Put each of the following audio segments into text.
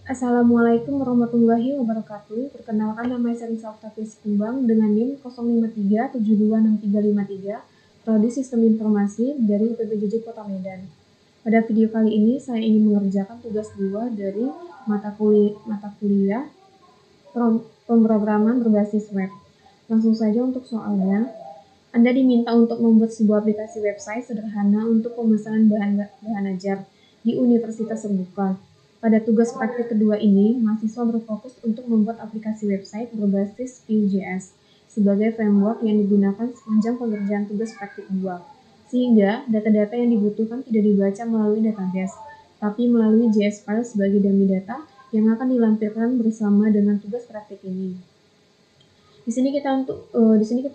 Assalamualaikum warahmatullahi wabarakatuh. Perkenalkan, nama saya Risa Octavia Sikumbang dengan NIM 053726353, Prodi Sistem Informasi dari UPBJJ Kota Medan. Pada video kali ini saya ingin mengerjakan tugas 2 dari mata kuliah pemrograman berbasis web. Langsung saja untuk soalnya. Anda diminta untuk membuat sebuah aplikasi website sederhana untuk pemesanan bahan ajar di universitas terbuka. Pada tugas praktik kedua ini, mahasiswa berfokus untuk membuat aplikasi website berbasis Vue.js sebagai framework yang digunakan sepanjang pengerjaan tugas praktik 2, sehingga data-data yang dibutuhkan tidak dibaca melalui database, tapi melalui JS file sebagai dummy data yang akan dilampirkan bersama dengan tugas praktik ini. Di sini kita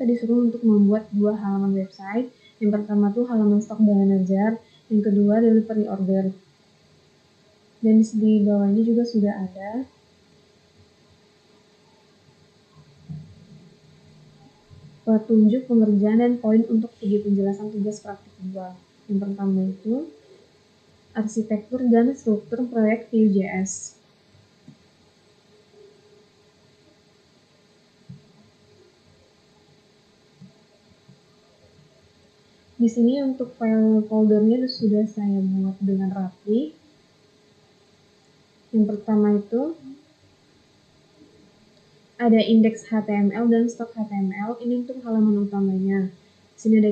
disuruh untuk membuat 2 halaman website. Yang pertama tuh halaman stok bahan ajar, yang kedua delivery order. Dan di bawah ini juga sudah ada petunjuk pengerjaan dan poin untuk video penjelasan tugas praktik 2. Yang pertama itu arsitektur dan struktur proyek Vue.js. Di sini untuk file foldernya sudah saya buat dengan rapi. Yang pertama itu ada indeks HTML dan stok HTML, ini untuk halaman utamanya. Di sini ada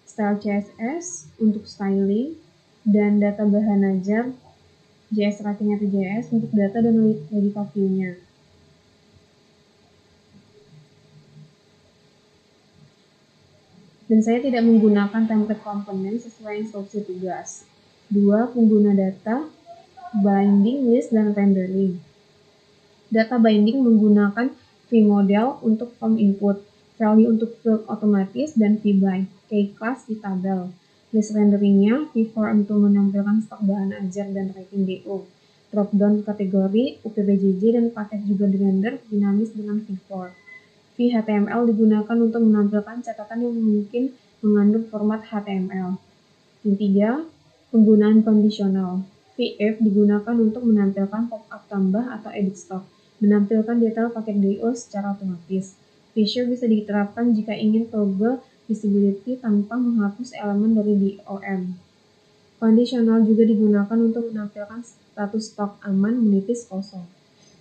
style CSS untuk styling dan data bahan ajar JS Writing atau JS untuk data dan logika view-nya. Dan saya tidak menggunakan template komponen sesuai instruksi tugas. 2. Pengguna data, binding, list, dan rendering. Data binding menggunakan vModel untuk form input, value untuk field otomatis, dan vbind, K-class di tabel. List renderingnya, vform untuk menampilkan stok bahan ajar dan rating DO. Dropdown kategori, UPBJJ, dan paket juga dirender dinamis dengan v4. VHTML digunakan untuk menampilkan catatan yang mungkin mengandung format HTML. Yang 3, penggunaan kondisional. VF digunakan untuk menampilkan pop-up tambah atau edit stock, menampilkan detail paket DO secara otomatis. Feature bisa diterapkan jika ingin toggle visibility tanpa menghapus elemen dari DOM. Kondisional juga digunakan untuk menampilkan status stok aman menipis kosong.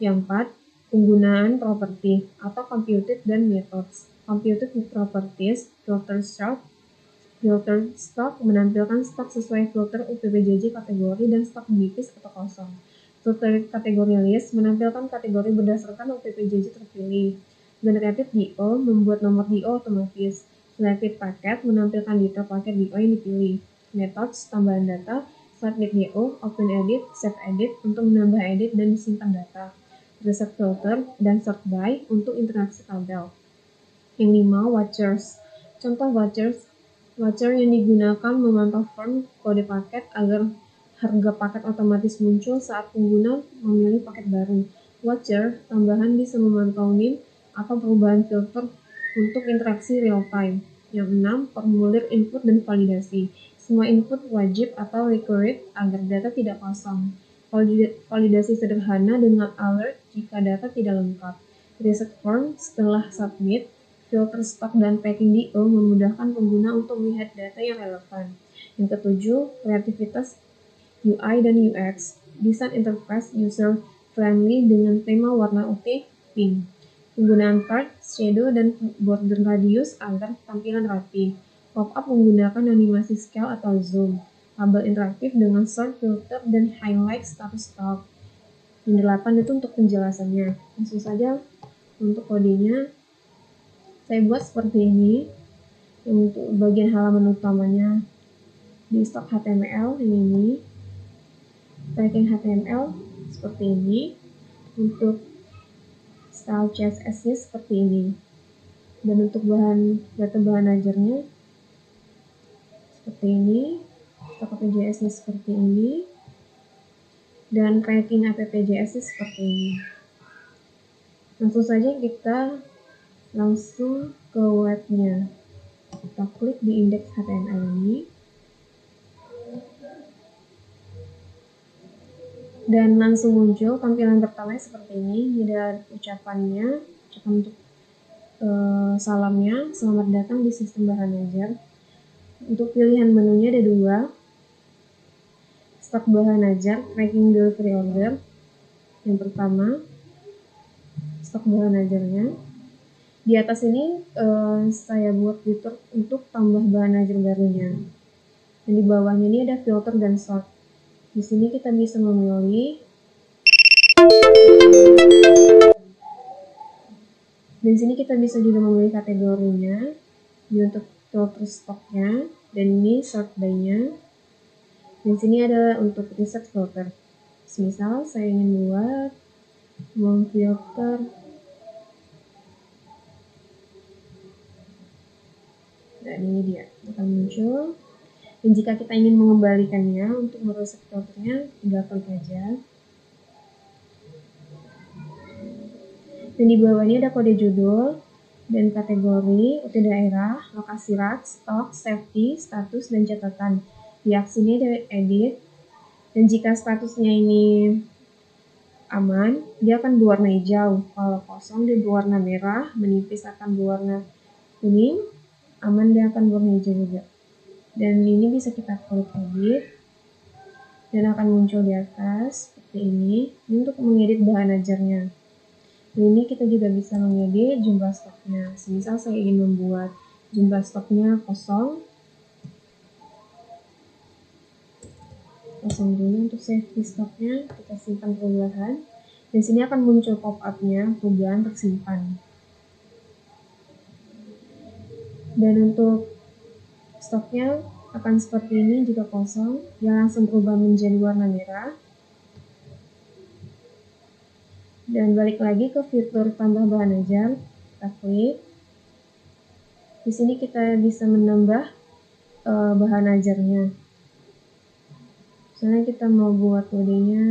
Yang 4, penggunaan properti atau computed dan methods. Computed properties, filter stock menampilkan stok sesuai filter UPBJJ kategori dan stok menipis atau kosong. Filter kategori list menampilkan kategori berdasarkan UPBJJ terpilih. Generated DO membuat nomor DO otomatis. Selected packet menampilkan detail paket DO yang dipilih. Methods tambahan data, submit DO, open edit, save edit untuk menambah edit dan disimpan data. Reset filter dan sort by untuk interaksi tabel. Yang 5, watchers. Contoh watcher yang digunakan memantau form kode paket agar harga paket otomatis muncul saat pengguna memilih paket baru. Watcher tambahan bisa memantau NIM atau perubahan filter untuk interaksi real time. Yang 6, formulir input dan validasi. Semua input wajib atau required agar data tidak kosong. Validasi sederhana dengan alert jika data tidak lengkap. Reset form setelah submit. Filter stok dan packing DO memudahkan pengguna untuk melihat data yang relevan. Yang ketujuh, kreativitas UI dan UX. Desain interface user friendly dengan tema warna putih pink. Penggunaan part, shadow, dan border radius agar tampilan rapi. Pop-up menggunakan animasi scale atau zoom. Tabel interaktif dengan sort, filter, dan highlight status stok. Yang 8 itu untuk penjelasannya. Langsung saja untuk kodenya. Saya buat seperti ini. Untuk bagian halaman utamanya di stok HTML ini. Tracking HTML seperti ini. Untuk style CSS-nya seperti ini. Dan untuk data bahan ajarnya seperti ini. Stok APJS-nya seperti ini. Dan tracking APPJS-nya seperti ini. Langsung saja kita langsung ke webnya. Kita klik di indeks HTML ini. Dan langsung muncul tampilan pertamanya seperti ini. Ini ada ucapan untuk salamnya, selamat datang di sistem bahan ajar. Untuk pilihan menunya ada 2, stok bahan ajar, tracking delivery order. Yang pertama, stok bahan ajarnya. Di atas ini saya buat fitur untuk tambah bahan ajar barunya. Dan di bawahnya ini ada filter dan sort. Di sini kita bisa memilih. Dan di sini kita bisa juga memilih kategorinya. Ini untuk filter stoknya, dan ini sort by-nya. Dan sini ada untuk reset filter. Misal saya ingin buat memfilter dan ini dia akan muncul. Dan jika kita ingin mengembalikannya untuk merusak filternya, tinggal klik aja. Dan di bawah ini ada kode judul dan kategori, UT daerah, lokasi rak, stok, safety, status, dan catatan. Di aksi ini ada edit. Dan jika statusnya ini aman, dia akan berwarna hijau. Kalau kosong dia berwarna merah, menipis akan berwarna kuning, aman dia akan berwarna hijau juga. Dan ini bisa kita klik edit dan akan muncul di atas seperti ini. Ini untuk mengedit bahan ajarnya. Dan ini kita juga bisa mengedit jumlah stoknya. Misal saya ingin membuat jumlah stoknya kosong dulu. Untuk safety stoknya kita simpan perubahan. Dan sini akan muncul pop-up-nya perubahan tersimpan. Dan untuk stoknya akan seperti ini jika kosong, dia langsung berubah menjadi warna merah. Dan balik lagi ke fitur tambah bahan ajar, kita klik. Di sini kita bisa menambah bahan ajarnya. Misalnya kita mau buat kodenya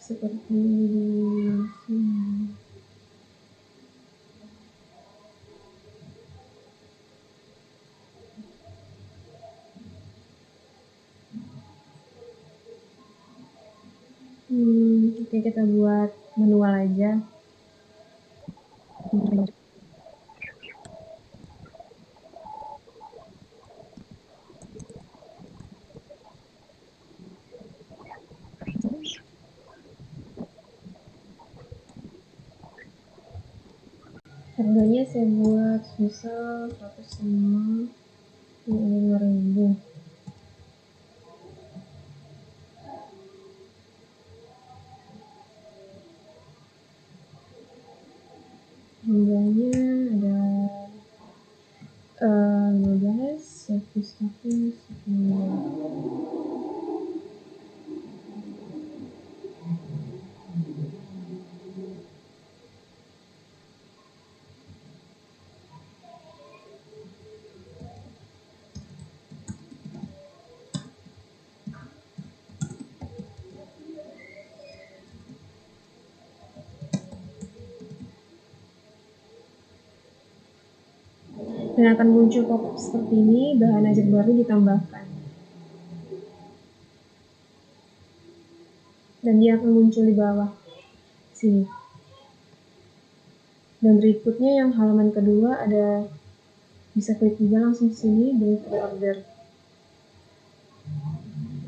seperti ini. Oke, kita buat manual aja. Harganya saya buat misal 105.000. Jumlahnya ada 15, safety stoknya 10. Dan akan muncul pop-up seperti ini, bahan ajar baru ditambahkan. Dan dia akan muncul di bawah sini. Dan berikutnya yang halaman kedua ada, bisa klik juga langsung sini delivery order.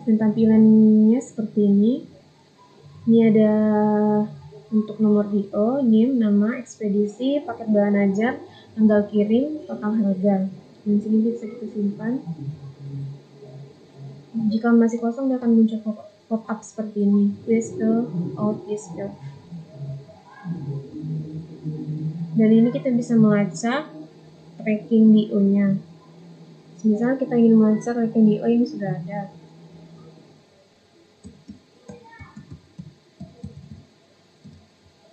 Dan tampilannya seperti ini. Ini ada untuk nomor DO, NIM, nama, ekspedisi, paket bahan ajar, tanggal kirim, total harga. Dan sini bisa kita simpan. Jika masih kosong, dia akan muncul pop-up seperti ini. Please fill out this field. Dan ini kita bisa melacak tracking DO-nya. Misalnya kita ingin melacak tracking DO yang sudah ada.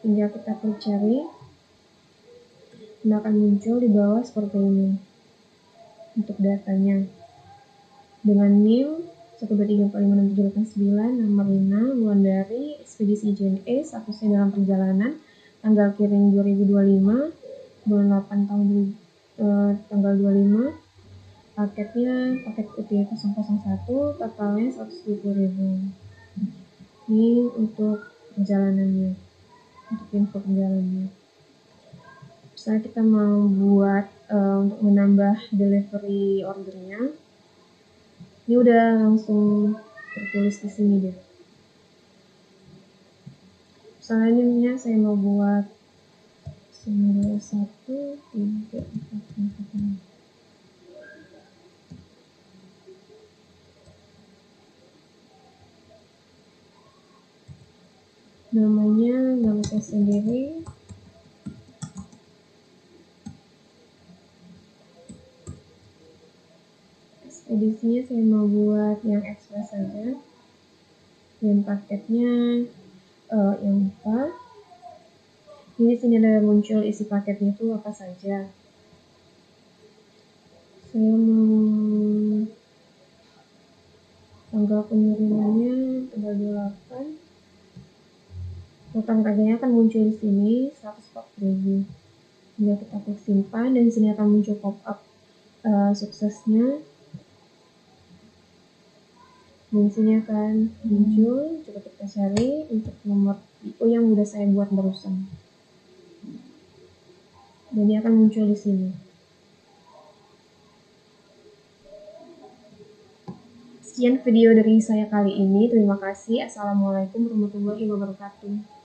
Tinggal kita klik cari, dan akan muncul di bawah seperti ini untuk datanya dengan NIM 123456789, nama Rina, Wulandari, ekspedisi JNE, statusnya dalam perjalanan, tanggal kirim 2025, bulan 8 tanggal 25, paketnya paket UT001, totalnya 120.000. Ini untuk perjalanannya, untuk info perjalanannya. Misalnya kita mau buat untuk menambah delivery ordernya, ini udah langsung tertulis di sini deh. Misalnya saya mau buat 9134. Namanya nama saya sendiri. Ekspedisinya saya mau buat yang ekspres saja. Dan paketnya yang apa? Ini sini ada muncul isi paketnya itu apa saja. Saya mau tanggal pengirimannya tanggal 28. Total harganya akan muncul di sini 140.000. Tinggal kita klik simpan dan di sini akan muncul pop-up suksesnya. Dan di sini akan muncul, coba kita cari untuk nomor PO yang udah saya buat barusan. Dan dia akan muncul di sini. Sekian video dari saya kali ini. Terima kasih. Assalamualaikum warahmatullahi wabarakatuh.